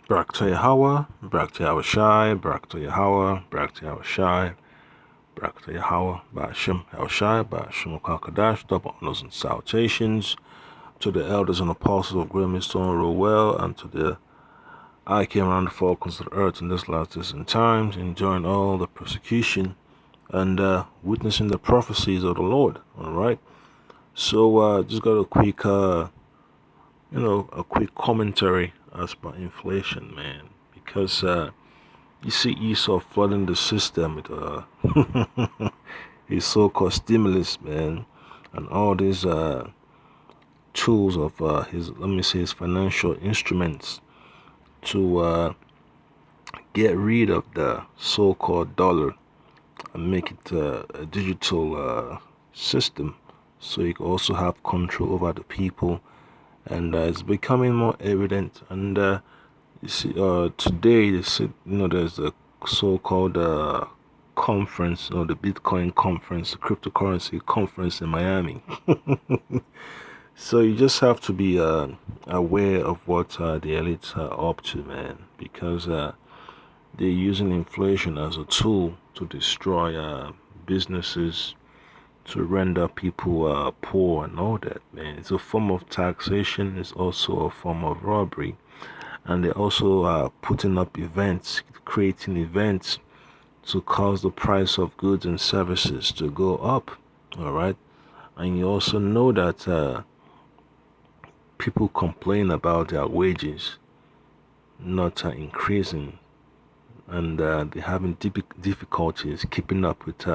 Barak to Yahweh, Barak to Yahweh Shai, Barak to Yahweh, Barak to Yahweh Shai, Barak to Yahweh, Ba'ashem El Shai, Ba'ashem Kadash, double honors and salutations to the elders and apostles of Great Stone Rowell, and to the I came around the four corners of the earth in this last distant times, enjoying all the persecution and witnessing the prophecies of the Lord. All right. So just got a quick, a quick commentary as per inflation, man, because you see Esau flooding the system with his so-called stimulus, man, and all these tools of his, let me say, his financial instruments to get rid of the so-called dollar and make it a digital system, so you can also have control over the people. And it's becoming more evident. And you see, today, there's a so-called conference, the Bitcoin conference, the cryptocurrency conference in Miami. So you just have to be aware of what the elites are up to, man, because they're using inflation as a tool to destroy businesses, to render people poor and all that, man. It's a form of taxation. It's also a form of robbery. And they're also putting up events, creating events to cause the price of goods and services to go up, all right? And you also know that people complain about their wages not increasing, and they're having difficulties keeping up with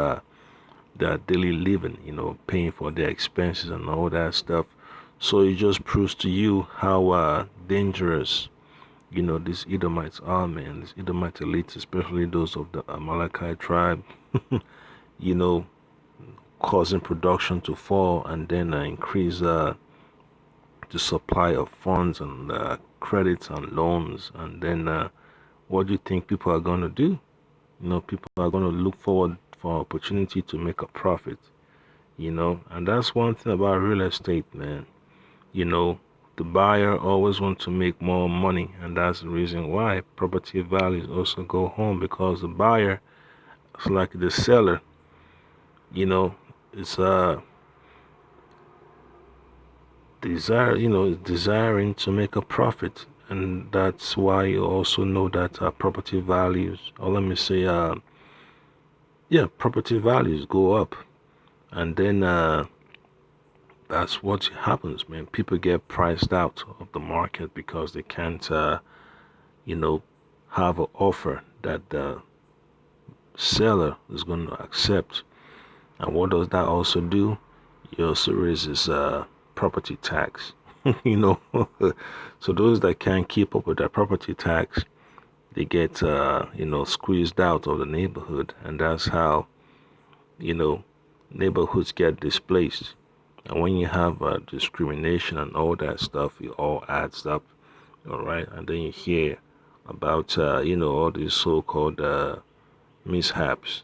their daily living, paying for their expenses and all that stuff. So it just proves to you how dangerous, these Edomites are, man. These Edomite elites, especially those of the Amalekite tribe, you know, causing production to fall and then increase the supply of funds and credits and loans. And then what do you think people are going to do? People are going to look forward for opportunity to make a profit, and that's one thing about real estate, man. The buyer always wants to make more money, and that's the reason why property values also go home, because the buyer is like the seller, it's is desiring to make a profit, and that's why you also know that property values, or let me say, property values go up, and then that's what happens, man. People get priced out of the market because they can't, have an offer that the seller is going to accept. And what does that also do? It also raises property tax. you know, so those that can't keep up with their property tax, they get, squeezed out of the neighborhood, and that's how, you know, neighborhoods get displaced. And when you have discrimination and all that stuff, it all adds up, all right? And then you hear about, all these so-called mishaps,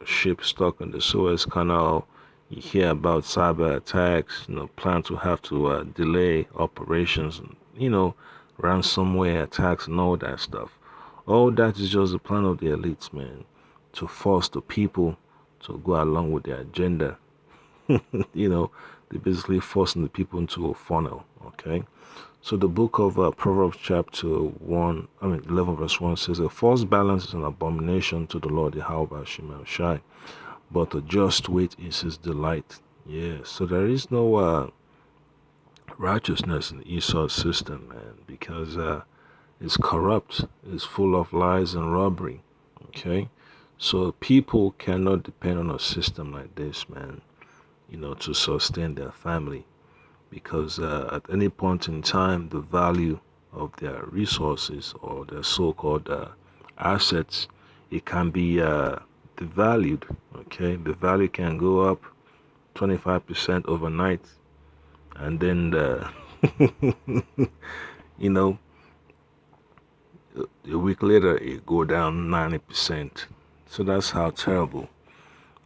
ships stuck in the Suez Canal. You hear about cyber attacks, plants will have to delay operations, and, ransomware attacks and all that stuff. All that is just the plan of the elites, man, to force the people to go along with their agenda. They're basically forcing the people into a funnel, okay? So the book of Proverbs chapter 11 verse 1 says, a false balance is an abomination to the Lord Yahweh Shemel Shai, but a just weight is his delight. Yeah, so there is no righteousness in Esau's system, man, because it's corrupt, it's full of lies and robbery, okay? So people cannot depend on a system like this, man, to sustain their family, because at any point in time, the value of their resources or their so-called assets, it can be devalued, okay? The value can go up 25% overnight, and then, a week later, it go down 90%. So that's how terrible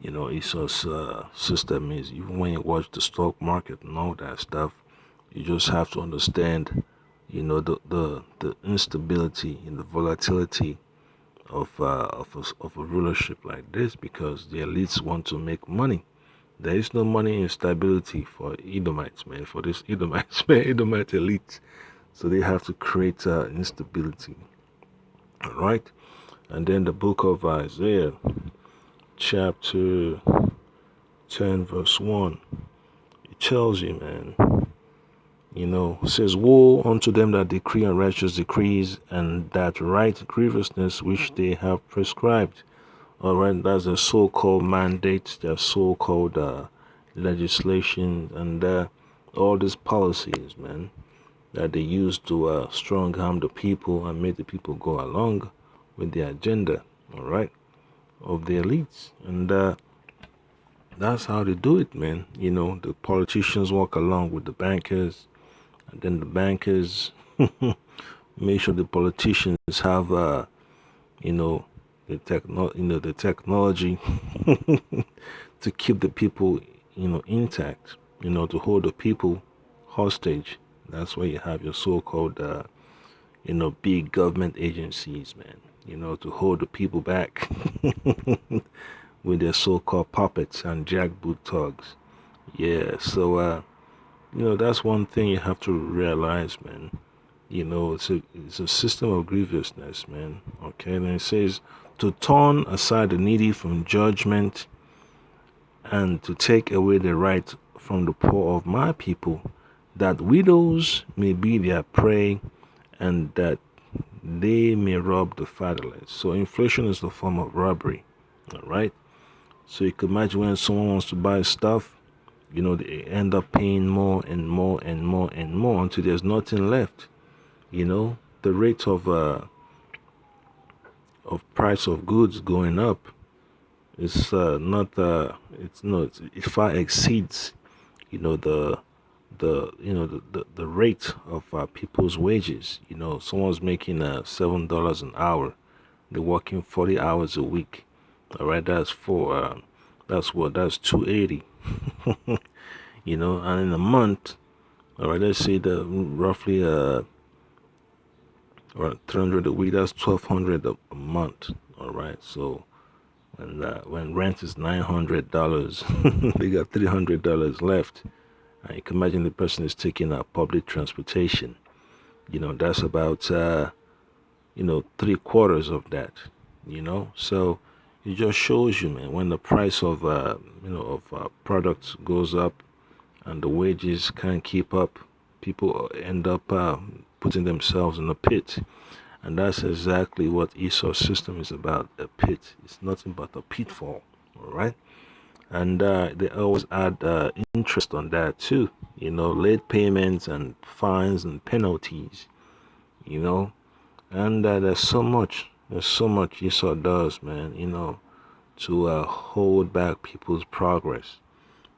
Esau's system is. Even when you watch the stock market and all that stuff, you just have to understand, the instability and the volatility of a rulership like this, because the elites want to make money. There is no money in stability for Edomites, man. For this Edomites, man, Edomite elite, so they have to create instability. All right, and then the book of Isaiah, chapter 10, verse 1, it tells you, man. It says, "Woe unto them that decree unrighteous decrees, and that write grievousness which they have prescribed." All right, that's a so-called mandate, their so-called legislation, and all these policies, man, that they use to strong arm the people and make the people go along with the agenda, all right, of the elites. And that's how they do it, man. The politicians walk along with the bankers, and then the bankers make sure the politicians have, the technology to keep the people, intact, to hold the people hostage. That's why you have your so-called, big government agencies, man, to hold the people back with their so-called puppets and jackboot thugs. Yeah, so, that's one thing you have to realize, man. It's a system of grievousness, man. Okay, and it says to turn aside the needy from judgment, and to take away the right from the poor of my people, that widows may be their prey, and that they may rob the fatherless. So inflation is the form of robbery. All right. So you can imagine when someone wants to buy stuff, they end up paying more and more and more and more until there's nothing left. The rate of price of goods going up is not it far exceeds the rate of people's wages. Someone's making $7 an hour, they're working 40 hours a week. All right, that's 280. And in a month, all right, let's say the roughly or 300 a week, that's 1,200 a month. All right, so when rent is $900, they got $300 left. And you can imagine the person is taking public transportation. That's about 3/4 of that. So it just shows you, man, when the price of products goes up and the wages can't keep up, people end up putting themselves in a pit. And that's exactly what Esau's system is about, a pit. It's nothing but a pitfall, all right? And they always add interest on that too, late payments and fines and penalties, and there's so much Esau does, man, to hold back people's progress.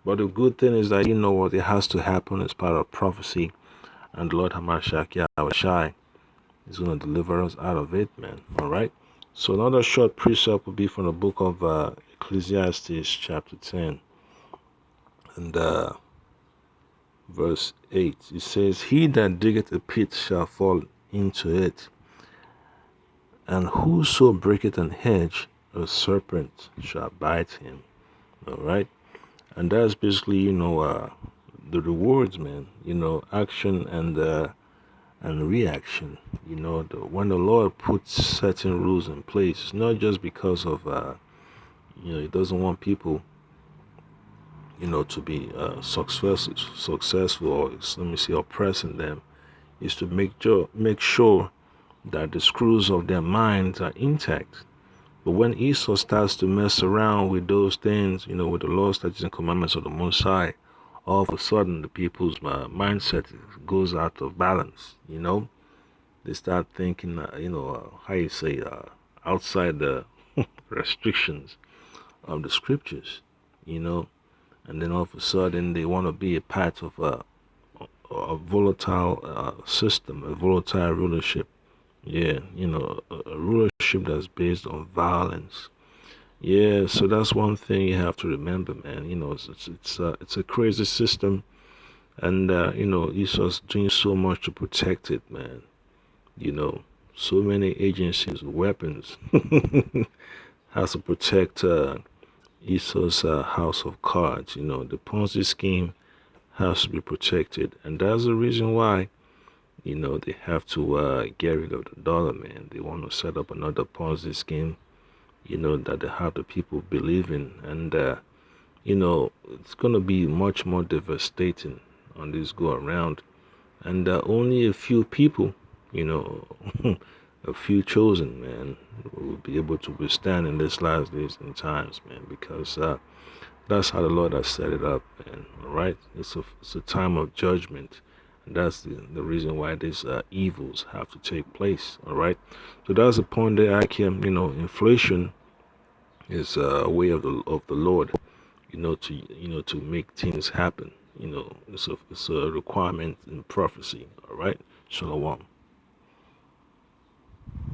But the good thing is that what it has to happen as part of prophecy, and the Lord Hamashiach Yahushai is going to deliver us out of it, man. All right. So another short precept will be from the book of Ecclesiastes, chapter 10, and verse 8. It says, "He that diggeth a pit shall fall into it, and whoso breaketh an hedge, a serpent shall bite him." All right. And that's basically, the rewards, man. Action and reaction. When the Lord puts certain rules in place, it's not just because of He doesn't want people, to be successful, or let me say, oppressing them. Is to make sure that the screws of their minds are intact. But when Esau starts to mess around with those things, with the laws, statutes, and commandments of the Most High, all of a sudden the people's mindset goes out of balance. They start thinking, how you say, outside the restrictions of the scriptures, and then all of a sudden they want to be a part of a volatile system, a volatile rulership. Yeah, a rulership that's based on violence. Yeah, so that's one thing you have to remember, man. It's a crazy system, And Esau's doing so much to protect it, man. So many agencies, weapons, has to protect Esau's house of cards. The Ponzi scheme has to be protected, and that's the reason why they have to get rid of the dollar, man. They want to set up another Ponzi scheme, that they have the people believe in, and it's gonna be much more devastating on this go around, and only a few people, you know, a few chosen, man, will be able to withstand in this last days and times, man, because that's how the Lord has set it up, man. All right, it's a time of judgment, and that's the reason why these evils have to take place. All right, so that's the point that I can, inflation is a way of the Lord, to make things happen. It's a requirement in prophecy. All right, Shalom.